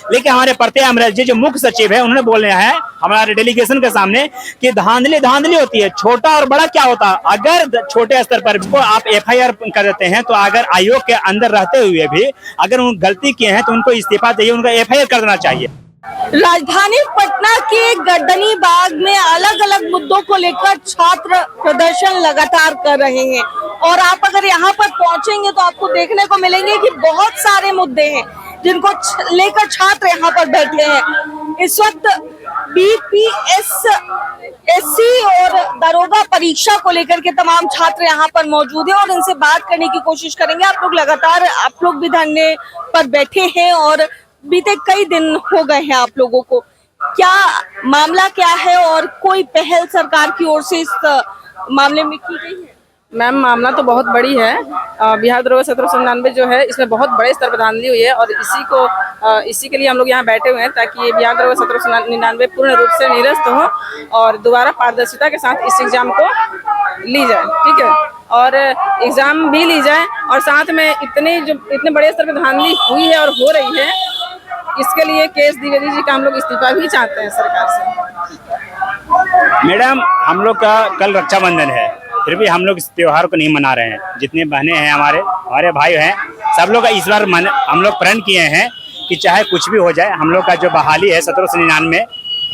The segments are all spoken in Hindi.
लेकिन हमारे प्रत्यय अमृत जी जो मुख्य सचिव है उन्होंने बोले हैं हमारे डेलीगेशन के सामने कि धांधली धांधली होती है, छोटा और बड़ा क्या होता है। अगर छोटे स्तर पर को आप एफआईआर कर देते हैं तो अगर आयोग के अंदर रहते हुए भी अगर उन गलती किए हैं तो उनको इस्तीफा चाहिए, उनका एफआईआर कर देना चाहिए। राजधानी पटना के गर्दनी बाग में अलग अलग मुद्दों को लेकर छात्र प्रदर्शन लगातार कर रहे हैं और आप अगर यहाँ पर पहुंचेंगे तो आपको देखने को मिलेंगे कि बहुत सारे मुद्दे हैं जिनको लेकर छात्र यहाँ पर बैठे हैं। इस वक्त बीपीएससी और दरोगा परीक्षा को लेकर के तमाम छात्र यहाँ पर मौजूद हैं और इनसे बात करने की कोशिश करेंगे। आप लोग भी धरने पर बैठे हैं और बीते कई दिन हो गए हैं आप लोगों को, क्या मामला क्या है और कोई पहल सरकार की ओर से इस मामले में की गई है? मैम मामला तो बहुत बड़ी है। बिहार दरोगा 1799 जो है इसमें बहुत बड़े स्तर पर धांधली हुई है और इसी के लिए हम लोग यहाँ बैठे हुए हैं ताकि ये बिहार दरोगा 1799 पूर्ण रूप से निरस्त हो और दोबारा पारदर्शिता के साथ इस एग्जाम को ली जाए। ठीक है, और एग्जाम भी ली जाए और साथ में इतने बड़े स्तर पर धांधली हुई है और हो रही है, इसके लिए केएस द्विवेदी जी का हम लोग इस्तीफा भी चाहते हैं सरकार से। मैडम, हम लोग का कल रक्षाबंधन है, फिर भी हम लोग इस त्योहार को नहीं मना रहे हैं। जितने बहनें हैं हमारे भाई हैं, सब लोग इस बार हम लोग प्रण किए हैं कि चाहे कुछ भी हो जाए हम लोग का जो बहाली है 1799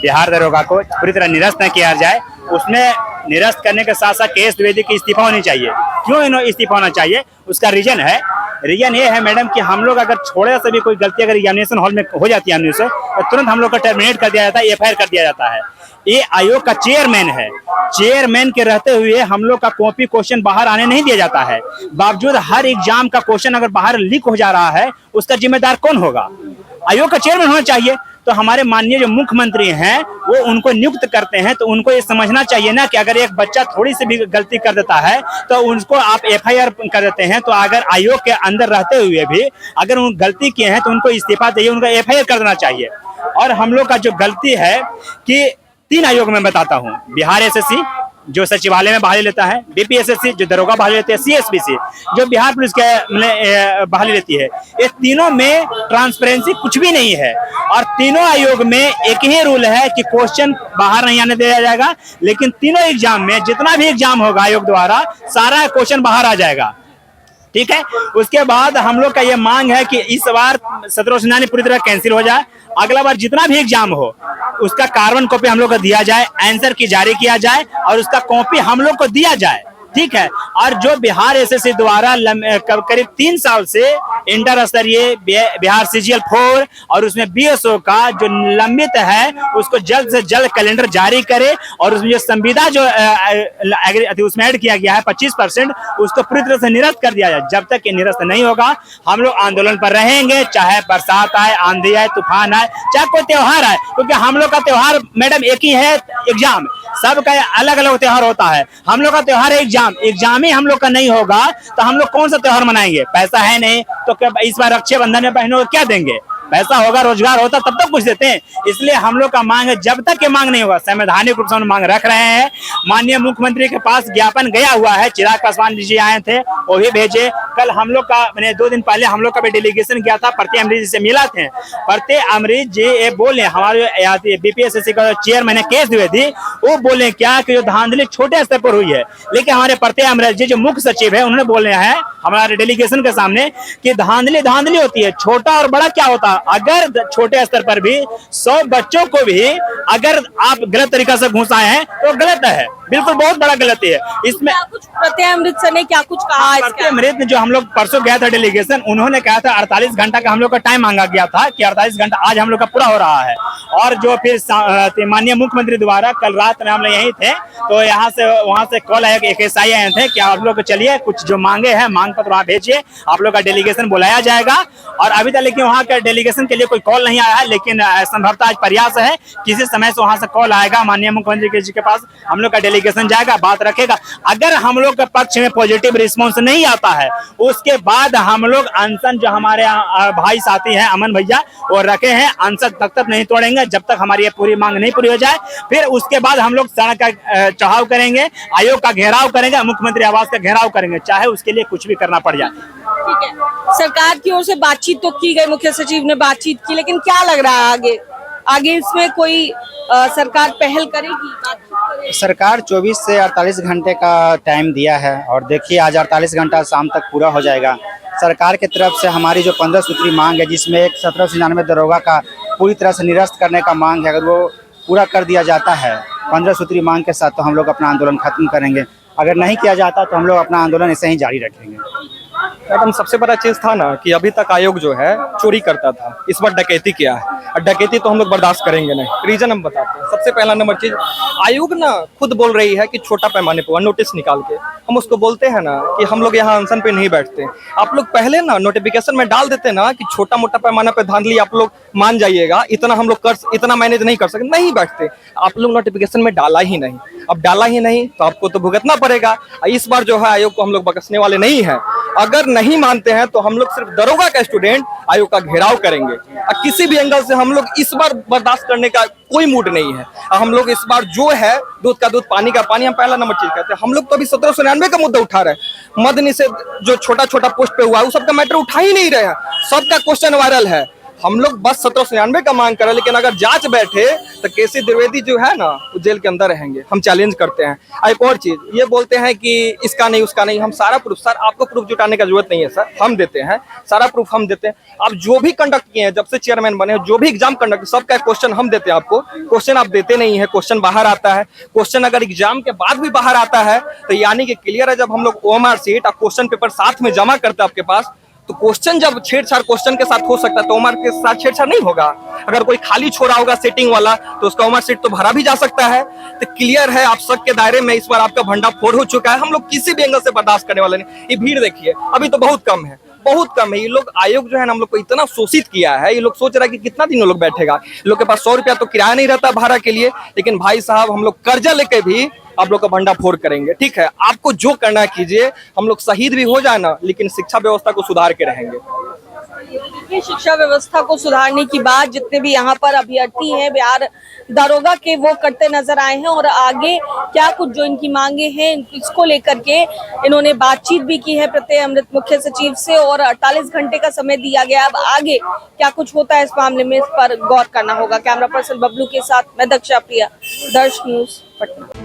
बिहार दरोगा को पूरी तरह निरस्त न किया जाए। उसमें निरस्त करने के साथ साथ केएस द्विवेदी की इस्तीफा होनी चाहिए। क्यों इन्होंने इस्तीफा होना चाहिए, उसका रीजन ये है मैडम कि हम लोग अगर थोड़ा सा भी कोई गलती अगर एग्जामिनेशन हॉल में हो जाती है हमसे तो तुरंत हम लोग का टर्मिनेट कर दिया जाता है, एफआईआर कर दिया जाता है। ये आयोग का चेयरमैन है, चेयरमैन के रहते हुए हम लोग का कॉपी क्वेश्चन बाहर आने नहीं दिया जाता है। बावजूद हर एग्जाम का क्वेश्चन अगर बाहर लीक हो जा रहा है उसका जिम्मेदार कौन होगा? आयोग का चेयरमैन होना चाहिए। तो हमारे माननीय जो मुख्यमंत्री हैं वो उनको नियुक्त करते हैं तो उनको ये समझना चाहिए ना कि अगर एक बच्चा थोड़ी सी भी गलती कर देता है तो उनको आप एफआईआर कर देते हैं तो अगर आयोग के अंदर रहते हुए भी अगर उन गलती किए हैं तो उनको इस्तीफा चाहिए, उनका एफआईआर कर देना चाहिए। और हम लोग का जो गलती है कि 3 आयोग में बताता हूँ, बिहार एसएससी जो सचिवालय में बहाली लेता है, बीपीएसएससी जो दरोगा बहाली लेते हैं, सीएसपीसी जो बिहार पुलिस के बहाली लेती है, ये तीनों में ट्रांसपेरेंसी कुछ भी नहीं है। और तीनों आयोग में एक ही रूल है कि क्वेश्चन बाहर नहीं आने दिया जाएगा, लेकिन तीनों एग्जाम में जितना भी एग्जाम होगा आयोग द्वारा सारा क्वेश्चन बाहर आ जाएगा। ठीक है, उसके बाद हम लोग का ये मांग है कि इस बार 1799 पूरी तरह कैंसिल हो जाए। अगला बार जितना भी एग्जाम हो उसका कार्बन कॉपी हम लोग को दिया जाए, आंसर की जारी किया जाए और उसका कॉपी हम लोग को दिया जाए। ठीक है, और जो बिहार एसएससी द्वारा करीब 3 साल से इंटर स्तरीय बिहार सीजीएल 4 और उसमें बीएसओ का जो लंबित है उसको जल्द से जल्द कैलेंडर जारी करे और उसमें जो संविदा जो उसमें ऐड किया गया है 25% उसको पूरी तरह से निरस्त कर दिया जाए। जब तक ये निरस्त नहीं होगा हम लोग आंदोलन पर रहेंगे, चाहे बरसात आए, आंधी आए, तूफान आए, चाहे कोई त्योहार आए, क्योंकि हम लोग का त्योहार मैडम एक ही है, एग्जाम। सबका अलग अलग त्योहार होता है, हम लोग का त्योहार है एग्जाम ही हम लोग का नहीं होगा तो हम लोग कौन सा त्योहार मनाएंगे? पैसा है नहीं तो क्या इस बार रक्षाबंधन में बहनों को क्या देंगे? पैसा होगा, रोजगार होता तब तक कुछ देते हैं। इसलिए हम लोग का मांग है, जब तक ये मांग नहीं होगा संवैधानिक रूप से हम मांग रख रहे हैं। माननीय मुख्यमंत्री के पास ज्ञापन गया हुआ है, चिराग पासवान जी आए थे, वो भी भेजे। कल हम लोग का 2 दिन पहले हम लोग का भी डेलीगेशन गया था, प्रत्यय अमृत जी से मिला थे। प्रत्यय अमृत जी ये बोले, हमारे बीपीएससी का चेयरमैन केएस द्विवेदी, वो बोले क्या कि जो धांधली छोटे स्तर पर हुई है, लेकिन हमारे प्रत्यय अमृत जी जो मुख्य सचिव है उन्होंने बोले हैं हमारे डेलीगेशन के सामने कि धांधली धांधली होती है, छोटा और बड़ा क्या होता है। अगर छोटे स्तर पर भी 100 बच्चों को भी अगर आप गलत तरीका से घुसाए हैं तो गलत है, बिल्कुल बहुत बड़ा गलती है। इसमें कुछ प्रत्यय अमृत सर ने क्या कुछ कहा? प्रत्यय अमृत ने जो हम लोग परसों गया था डेलीगेशन, उन्होंने कहा था 48 घंटा का हम लोग का टाइम मांगा गया था कि 48 घंटा आज हम लोग का पूरा हो रहा है। और जो फिर माननीय मुख्यमंत्री द्वारा कल रात में हम लोग यहीं थे तो यहाँ से वहाँ से कॉल आया कि एक एसआई आए थे कि आप लोग चलिए कुछ जो मांगे हैं मांग पत्र वहाँ भेजिए, आप लोग का डेलीगेशन बुलाया जाएगा। और अभी तक लेकिन वहाँ का डेलीगेशन के लिए कोई कॉल नहीं आया है, लेकिन संभवतः आज प्रयास है किसी समय से वहाँ से कॉल आएगा माननीय मुख्यमंत्री जी के पास, हम लोग का डेलीगेशन जाएगा, बात रखेगा। अगर हम लोग के पक्ष में पॉजिटिव रिस्पॉन्स नहीं आता है उसके बाद हम लोग अनशन जो हमारे भाई साथी हैं अमन भैया वो रखे हैं, अनशन तब तक नहीं तोड़ेंगे जब तक हमारी ये पूरी मांग नहीं पूरी हो जाए। फिर उसके बाद हम लोग सड़क का चढ़ाव करेंगे, आयोग का घेराव करेंगे, मुख्यमंत्री आवास का घेराव करेंगे, चाहे उसके लिए कुछ भी करना पड़ जाए। ठीक है, सरकार की ओर से बातचीत तो की गई, मुख्य सचिव ने बातचीत की, लेकिन क्या लग रहा है आगे आगे इसमें कोई सरकार पहल करेगी, बातचीत करेगी? सरकार 24 से 48 घंटे का टाइम दिया है और देखिए आज 48 घंटा शाम तक पूरा हो जाएगा। सरकार की तरफ से हमारी जो 15 सूत्री मांग है, जिसमें एक 1799 दरोगा का पूरी तरह से निरस्त करने का मांग है, अगर वो पूरा कर दिया जाता है 15 सूत्री मांग के साथ, तो हम लोग अपना आंदोलन खत्म करेंगे। अगर नहीं किया जाता तो हम लोग अपना आंदोलन ऐसे ही जारी रखेंगे। मैडम, सबसे बड़ा चीज था ना कि अभी तक आयोग जो है चोरी करता था, इस बार डकैती किया है और डकैती तो हम लोग बर्दाश्त करेंगे नहीं। रीजन हम बताते हैं। सबसे पहला नंबर चीज, आयोग ना खुद बोल रही है कि छोटा पैमाने पर नोटिस निकाल के हम उसको बोलते हैं ना कि हम लोग यहाँ अनशन पे नहीं बैठते। आप लोग पहले ना नोटिफिकेशन में डाल देते ना कि छोटा मोटा पैमाना पे धांधली आप लोग मान जाइएगा, इतना हम लोग इतना मैनेज नहीं कर सकते, नहीं बैठते। आप लोग नोटिफिकेशन में डाला ही नहीं, अब डाला ही नहीं तो आपको तो भुगतना पड़ेगा। इस बार जो है आयोग को हम लोग बकसने वाले नहीं है। अगर नहीं मानते हैं तो हम लोग सिर्फ दरोगा का स्टूडेंट आयोग का घेराव करेंगे और किसी भी एंगल से हम लोग इस बार बर्दाश्त करने का कोई मूड नहीं है। हम लोग इस बार जो है दूध का दूध पानी का पानी, हम पहला नंबर चीज कहते हैं। हम लोग तो अभी 1799 का मुद्दा उठा रहे हैं। मद निषेध जो छोटा छोटा पोस्ट पे हुआ है, वो सबका मैटर उठा ही नहीं रहे हैं, सबका क्वेश्चन वायरल है। हम लोग बस 1799 का मांग कर रहे हैं, लेकिन अगर जांच बैठे तो केसी द्विवेदी जो है ना वो जेल के अंदर रहेंगे। हम चैलेंज करते हैं। एक और चीज, ये बोलते हैं कि इसका नहीं उसका नहीं, हम सारा प्रूफ, सर आपको प्रूफ जुटाने का जरूरत नहीं है सर, हम देते हैं सारा प्रूफ, हम देते हैं। आप जो भी कंडक्ट किए हैं, जब से चेयरमैन बने, जो भी एग्जाम कंडक्ट, सबका क्वेश्चन हम देते हैं आपको। क्वेश्चन आप देते नहीं है, क्वेश्चन बाहर आता है। क्वेश्चन अगर एग्जाम के बाद भी बाहर आता है तो यानी कि क्लियर है। जब हम लोग OMR सीट और क्वेश्चन पेपर साथ में जमा करते हैं आपके पास, तो क्वेश्चन जब छेड़छाड़ क्वेश्चन के साथ हो सकता है तो OMR के साथ छेड़छाड़ नहीं होगा। अगर कोई खाली छोड़ा होगा सेटिंग वाला तो उसका OMR सीट तो भरा भी जा सकता है। तो क्लियर है, आप सबके दायरे में इस बार आपका भंडा फोड़ हो चुका है। हम लोग किसी भी एंगल से बर्दाश्त करने वाले नहीं। ये भीड़ देखिए, अभी तो बहुत कम है, बहुत कम है। ये लोग आयोग जो है ना हम लोग को इतना शोषित किया है। ये लोग सोच रहा है कि कितना दिन लोग बैठेगा। ये लोग के पास 100 रुपया तो किराया नहीं रहता भाड़ा के लिए, लेकिन भाई साहब हम लोग कर्जा लेके भी आप लोग का भंडा फोड़ करेंगे। ठीक है, आपको जो करना है कीजिए, हम लोग शहीद भी हो जाए ना, लेकिन शिक्षा व्यवस्था को सुधार के रहेंगे। शिक्षा व्यवस्था को सुधारने की बात जितने भी यहाँ पर अभ्यर्थी हैं बिहार दरोगा के, वो करते नजर आए हैं। और आगे क्या कुछ जो इनकी मांगे हैं, इसको लेकर के इन्होंने बातचीत भी की है प्रत्यय अमृत मुख्य सचिव से, और 48 घंटे का समय दिया गया। अब आगे क्या कुछ होता है इस मामले में, इस पर गौर करना होगा। कैमरा पर्सन बबलू के साथ मैं दक्षा प्रिया, दर्श न्यूज, पटना।